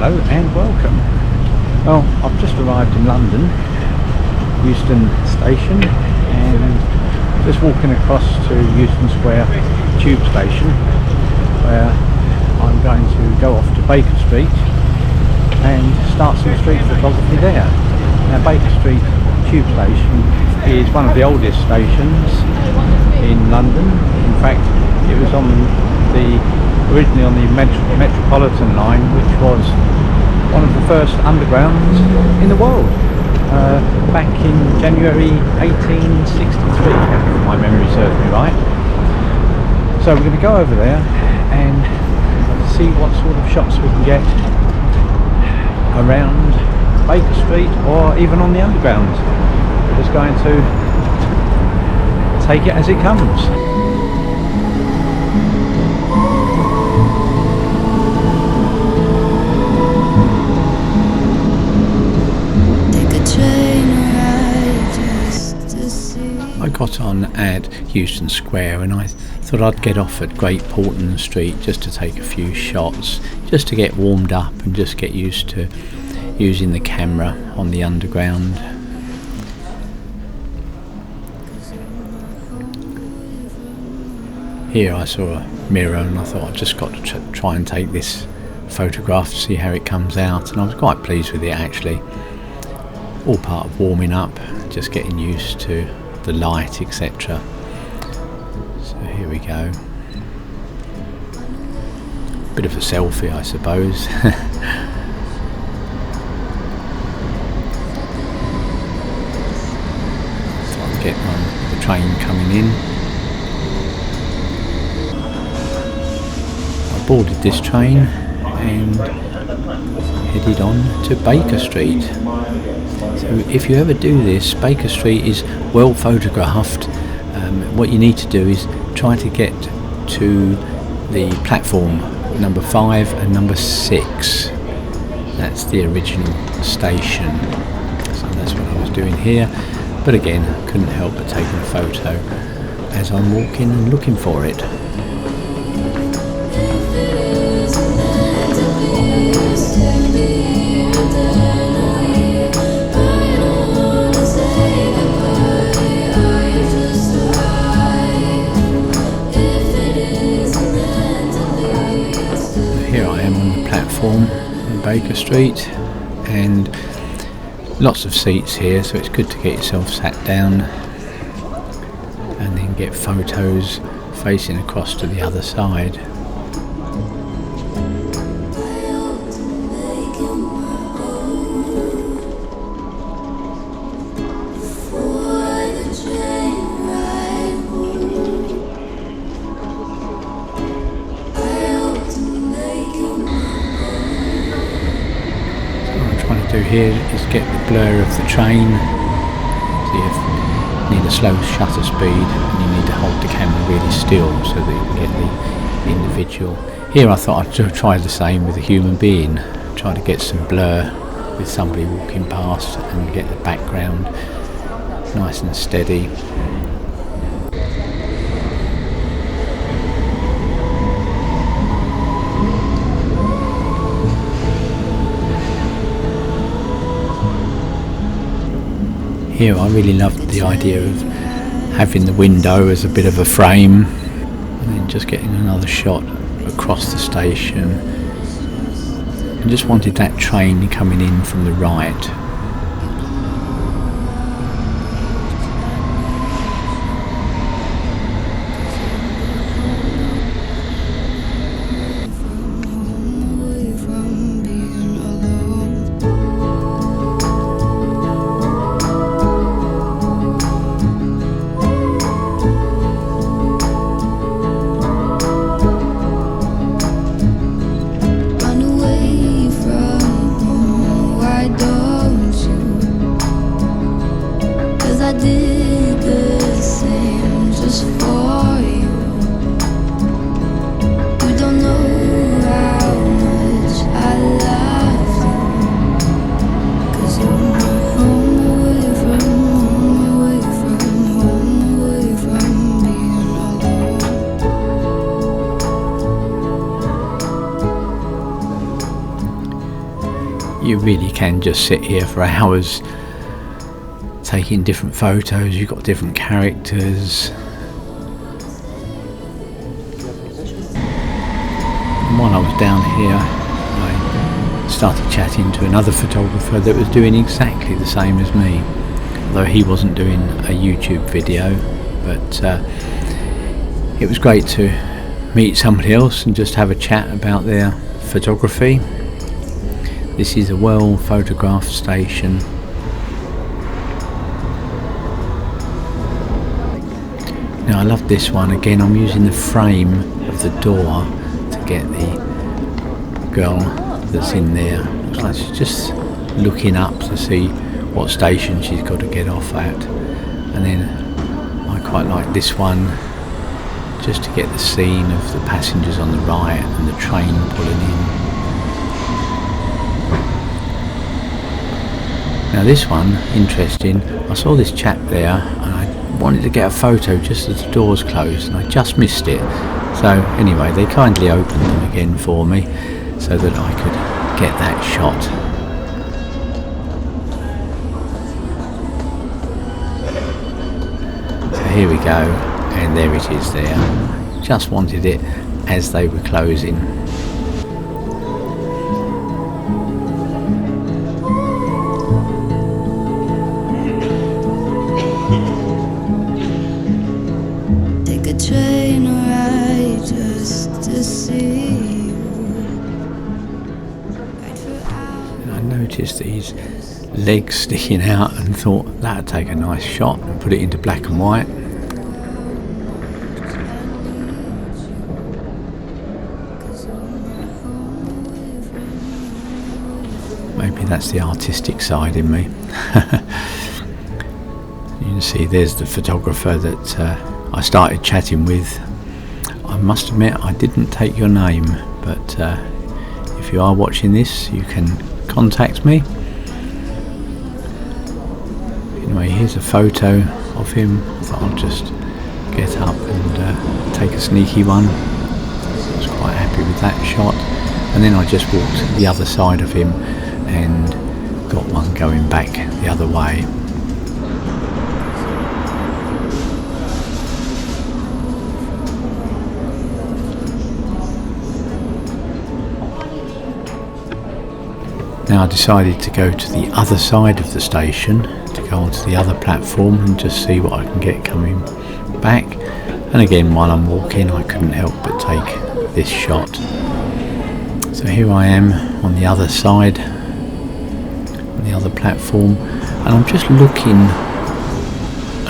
Hello and welcome. Well, I've just arrived in London, Euston Station, and just walking across to Euston Square Tube Station, where I'm going to go off to Baker Street and start some street photography there. Now, Baker Street Tube Station is one of the oldest stations in London. In fact, it was originally on the Metropolitan line, which was one of the first undergrounds in the world, back in January 1863, if my memory serves me right. So we're going to go over there and see what sort of shots we can get around Baker Street or even on the underground. We're just going to take it as it comes. I got on at Euston Square and I thought I'd get off at Great Portland Street just to take a few shots, just to get warmed up and just get used to using the camera on the underground. Here I saw a mirror and I thought I've just got to try and take this photograph to see how it comes out, and I was quite pleased with it actually. All part of warming up, just getting used to the light, etc. So here we go. Bit of a selfie, I suppose. So I'll get on the train coming in. I boarded this train and headed on to Baker Street. So if you ever do this, Baker Street is well photographed. What you need to do is try to get to the platform number 5 and number 6. That's the original station. So that's what I was doing here. But again, I couldn't help but taking a photo as I'm walking and looking for it. On Baker Street, and lots of seats here, so it's good to get yourself sat down and then get photos facing across to the other side. Here is get the blur of the train. So you need a slow shutter speed and you need to hold the camera really still so that you can get the individual. Here I thought I'd try the same with a human being, try to get some blur with somebody walking past and get the background nice and steady. Here I really loved the idea of having the window as a bit of a frame and then just getting another shot across the station, and just wanted that train coming in from the right. Away from wide door. you really can just sit here for hours taking different photos. You've got different characters. And while I was down here, I started chatting to another photographer that was doing exactly the same as me, although he wasn't doing a YouTube video. But it was great to meet somebody else and just have a chat about their photography. This is a well photographed station. Now I love this one. Again, I'm using the frame of the door to get the girl that's in there. Looks like she's just looking up to see what station she's got to get off at. And then I quite like this one, just to get the scene of the passengers on the right and the train pulling in. Now this one, interesting, I saw this chap there and I wanted to get a photo just as the doors closed and I just missed it. So anyway, they kindly opened them again for me so that I could get that shot. So here we go, and there it is there. Just wanted it as they were closing. Train ride just to see you. And I noticed these legs sticking out and thought that'd take a nice shot and put it into black and white. Maybe that's the artistic side in me. You can see there's the photographer that I started chatting with. I must admit I didn't take your name, but if you are watching this you can contact me. Anyway, here's a photo of him. I thought I'll just get up and take a sneaky one. I was quite happy with that shot, and then I just walked the other side of him and got one going back the other way. Now I decided to go to the other side of the station, to go onto the other platform and just see what I can get coming back. And again, while I'm walking, I couldn't help but take this shot. So here I am on the other side, on the other platform, and I'm just looking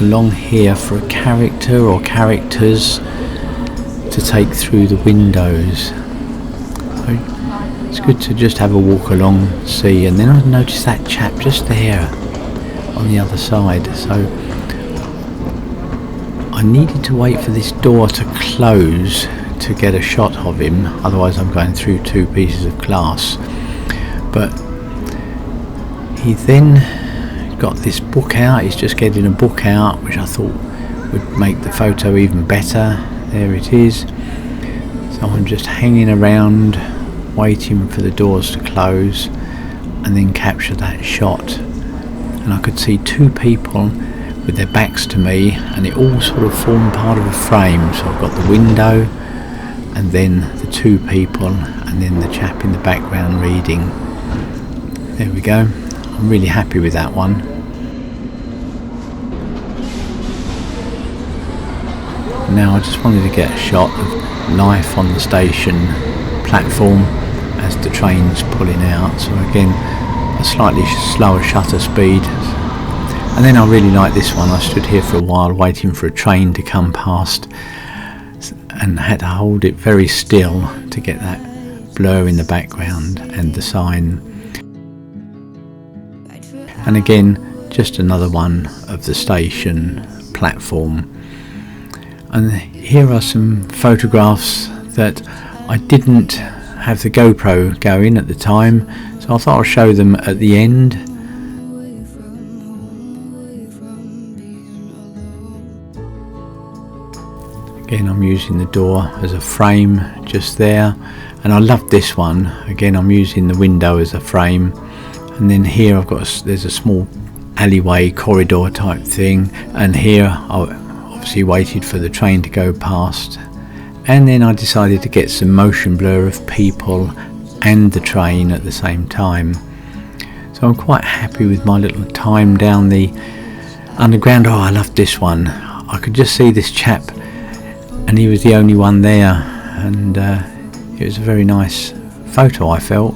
along here for a character or characters to take through the windows. It's good to just have a walk along, see, and then I noticed that chap just there on the other side. So I needed to wait for this door to close to get a shot of him, otherwise I'm going through two pieces of glass. But he then got this book out. He's just getting a book out, which I thought would make the photo even better. There it is. So I'm just hanging around waiting for the doors to close and then capture that shot. And I could see two people with their backs to me, and it all sort of formed part of a frame. So I've got the window and then the two people and then the chap in the background reading. There we go. I'm really happy with that one. Now I just wanted to get a shot of life on the station platform as the train's pulling out. So again, a slightly slower shutter speed. And then I really like this one. I stood here for a while waiting for a train to come past and had to hold it very still to get that blur in the background and the sign. And again, just another one of the station platform. And here are some photographs that I didn't have the GoPro going at the time, so I thought I'll show them at the end. Again, I'm using the door as a frame just there, and I love this one. Again, I'm using the window as a frame. and then here there's a small alleyway corridor type thing, and here I obviously waited for the train to go past, and then I decided to get some motion blur of people and the train at the same time. So I'm quite happy with my little time down the underground. Oh, I loved this one. I could just see this chap, and he was the only one there, and it was a very nice photo, I felt.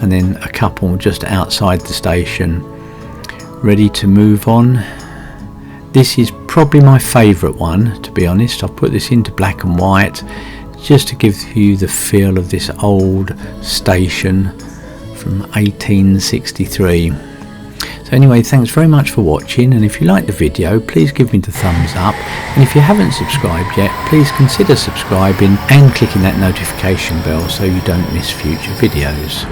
And then a couple just outside the station, ready to move on. This is probably my favourite one, to be honest. I've put this into black and white just to give you the feel of this old station from 1863. So anyway, thanks very much for watching, and if you like the video, please give me the thumbs up, and if you haven't subscribed yet, please consider subscribing and clicking that notification bell so you don't miss future videos.